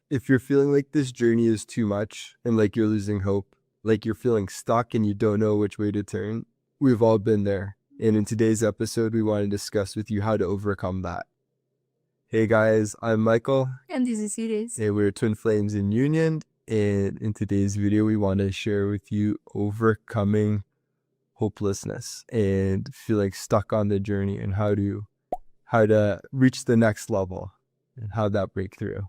If you're feeling like this journey is too much and like you're losing hope, like you're feeling stuck and you don't know which way to turn, we've all been there. And in today's episode, we want to discuss with you how to overcome that. Hey guys, I'm Michael, And this is Iris. and we're Twin Flames in Union. And in today's video, we want to share with you overcoming hopelessness and feeling stuck on the journey and how to reach the next level and how that breakthrough.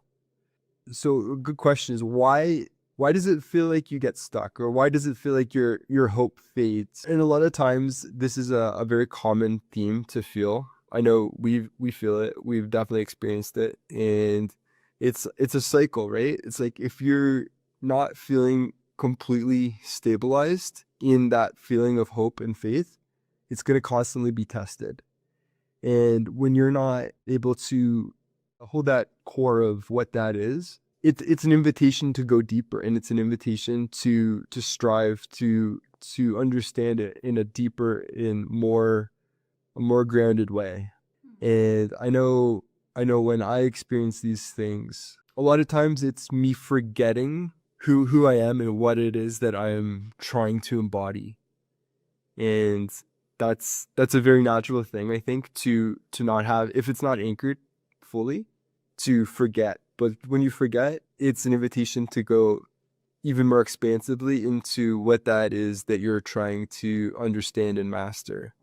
So a good question is why does it feel like you get stuck, or why does it feel like your hope fades? And a lot of times this is a very common theme to feel. I know we feel it. We've definitely experienced it, and it's a cycle, right? It's like if you're not feeling completely stabilized in that feeling of hope and faith, it's going to constantly be tested. And when you're not able to hold that core of what that is, it's an invitation to go deeper, and it's an invitation to strive to understand it in a deeper, in a more grounded way. And I know when I experience these things, a lot of times it's me forgetting who I am and what it is that I am trying to embody. And that's a very natural thing, I think, to not have, if it's not anchored fully, to forget. But when you forget, it's an invitation to go even more expansively into what that is that you're trying to understand and master.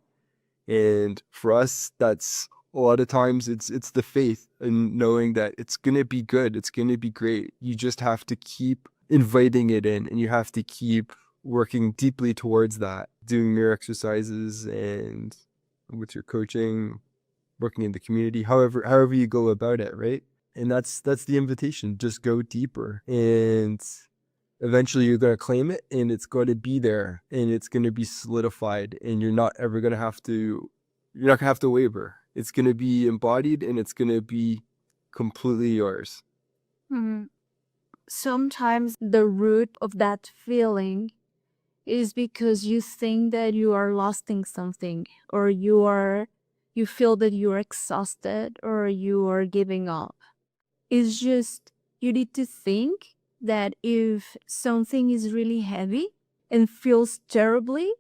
And for us, that's a lot of times it's the faith and knowing that it's gonna be good, it's gonna be great. You just have to keep inviting it in, and you have to keep working deeply towards that, doing mirror exercises and with your coaching, working in the community, however you go about it, right? And that's the invitation. Just go deeper, and eventually you're going to claim it, and it's going to be there, and it's going to be solidified, and you're not going to have to waver. It's going to be embodied, and it's going to be completely yours. Mhm. Sometimes the root of that feeling is because you think that you are losing something, or you feel that you're exhausted, or you are giving up. It's just you need to think that if something is really heavy and feels terribly,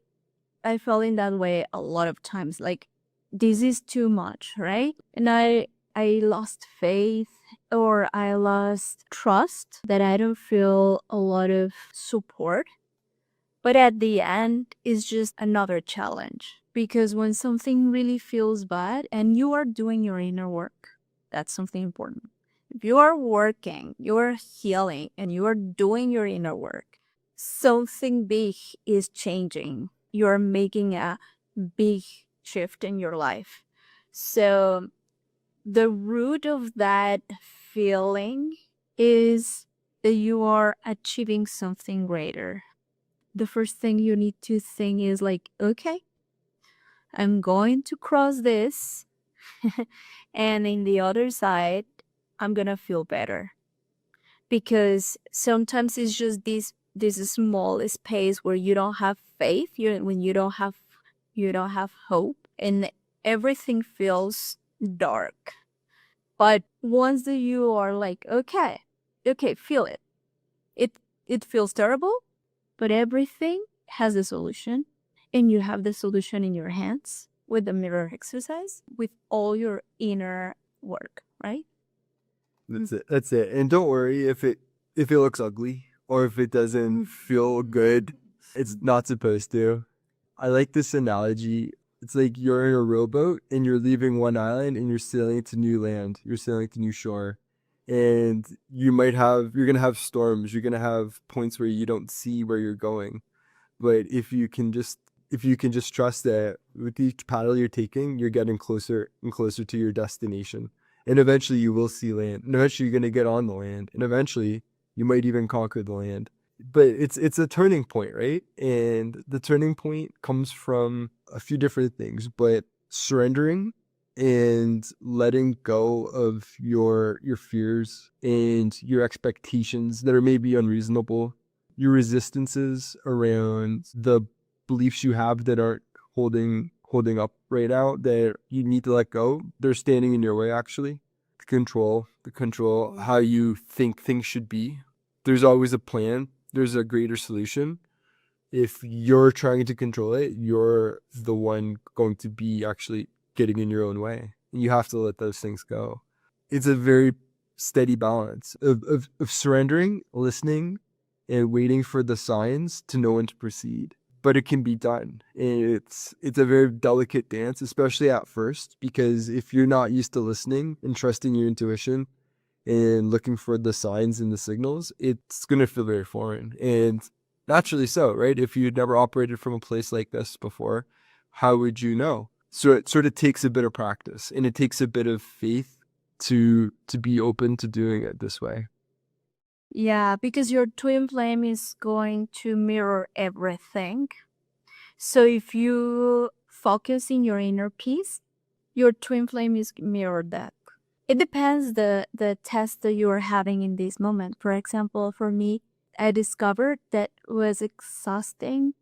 I felt in that way a lot of times, like this is too much, right? And I lost faith, or I lost trust, that I don't feel a lot of support. But at the end, it's just another challenge, because when something really feels bad and you are doing your inner work, that's something important. If you are working, you are healing, and you are doing your inner work, something big is changing. You're making a big shift in your life. So the root of that feeling is that you are achieving something greater. The first thing you need to think is like, okay, I'm going to cross this, and in the other side, I'm gonna feel better. Because sometimes it's just this small space where you don't have faith, when you don't have hope, and everything feels dark. But once that you are like, okay, feel it. It it feels terrible, but everything has a solution, and you have the solution in your hands with the mirror exercise, with all your inner work, right? That's it. That's it. And don't worry if it looks ugly, or if it doesn't feel good. It's not supposed to. I like this analogy. It's like you're in a rowboat and you're leaving one island and you're sailing to new land. You're sailing to new shore. And you're going to have storms. You're going to have points where you don't see where you're going. But if you can just trust that with each paddle you're taking, you're getting closer and closer to your destination. And eventually you will see land. And eventually you're going to get on the land. And eventually you might even conquer the land. But it's a turning point, right? And the turning point comes from a few different things, but surrendering and letting go of your fears and your expectations that are maybe unreasonable, your resistances around the beliefs you have that aren't holding up right now, that you need to let go. They're standing in your way, actually. the control how you think things should be. There's always a plan. There's a greater solution. If you're trying to control it, you're the one going to be actually getting in your own way. And you have to let those things go. It's a very steady balance of surrendering, listening, and waiting for the signs to know when to proceed. But it can be done. And it's a very delicate dance, especially at first, because if you're not used to listening and trusting your intuition and looking for the signs and the signals, it's going to feel very foreign. And naturally so, right? If you'd never operated from a place like this before, how would you know? So it sort of takes a bit of practice, and it takes a bit of faith to be open to doing it this way. Yeah, because your twin flame is going to mirror everything. So if you focus in your inner peace, your twin flame is mirrored that. It depends the test that you are having in this moment. For example, for me, I discovered that it was exhausting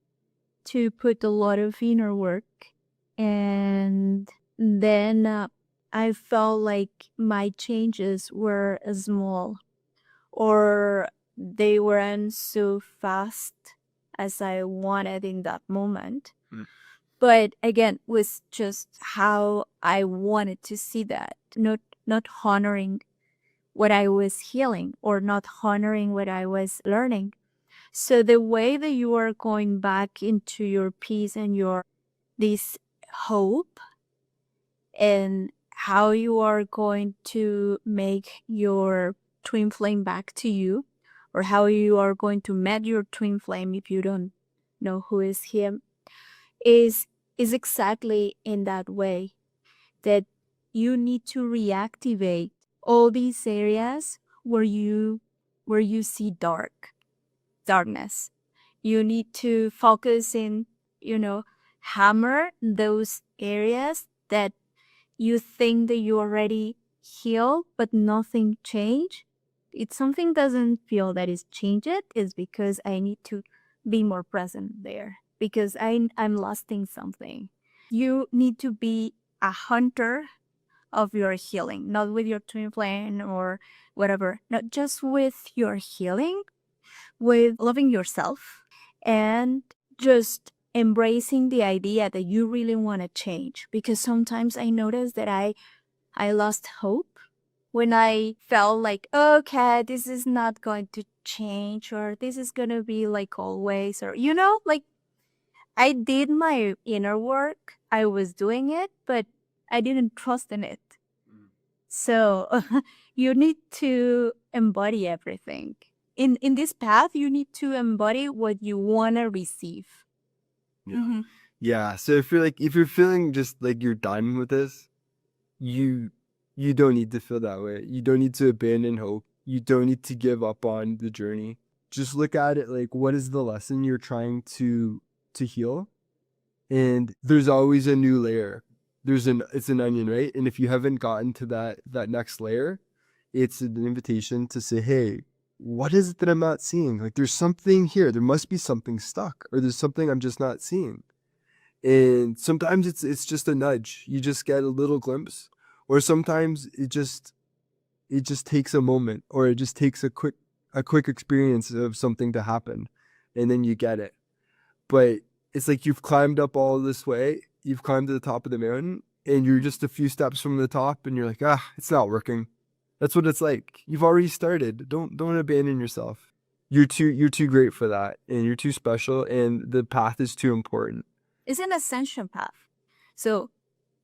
to put a lot of inner work, and then I felt like my changes were small, or they weren't so fast as I wanted in that moment. But again, was just how I wanted to see that, not honoring what I was healing or not honoring what I was learning. So the way that you are going back into your peace and your this hope, and how you are going to make your twin flame back to you, or how you are going to meet your twin flame if you don't know who is him, is exactly in that way, that you need to reactivate all these areas where you see darkness. You need to focus in, hammer those areas that you think that you already healed but nothing changed. It's something doesn't feel that is changed, is because I need to be more present there, because I'm lost in something. You need to be a hunter of your healing, not with your twin flame or whatever, not just with your healing, with loving yourself and just embracing the idea that you really want to change. Because sometimes I notice that I lost hope when I felt like, okay, this is not going to change, or this is going to be like always, or, like I did my inner work, I was doing it, but I didn't trust in it. So you need to embody everything. In this path, you need to embody what you want to receive. Yeah. Yeah. So if you're feeling just like you're done with this, you don't need to feel that way. You don't need to abandon hope. You don't need to give up on the journey. Just look at it like, what is the lesson you're trying to heal? And there's always a new layer. It's an onion, right? And if you haven't gotten to that next layer, it's an invitation to say, hey, what is it that I'm not seeing? Like, there's something here. There must be something stuck, or there's something I'm just not seeing. And sometimes it's just a nudge. You just get a little glimpse, or sometimes it just takes a moment, or it just takes a quick experience of something to happen, and then you get it. But it's like you've climbed up all this way, you've climbed to the top of the mountain, and you're just a few steps from the top, and you're like, it's not working. That's what it's like. You've already started. Don't abandon yourself. You're too great for that, and you're too special, and the path is too important. It's an ascension path. So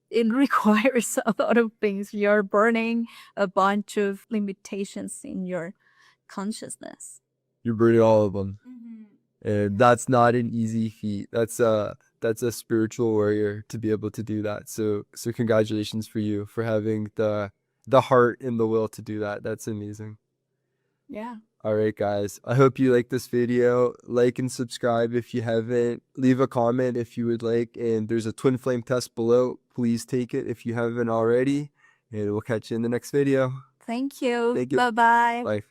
it requires a lot of things. You're burning a bunch of limitations in your consciousness. You're burning all of them. And that's not an easy feat. That's a spiritual warrior to be able to do that. So congratulations for you for having the heart and the will to do that. That's amazing. Yeah. All right, guys. I hope you like this video. Like and subscribe if you haven't. Leave a comment if you would like. And there's a twin flame test below. Please take it if you haven't already. And we'll catch you in the next video. Thank you. Thank you. Bye-bye. Bye.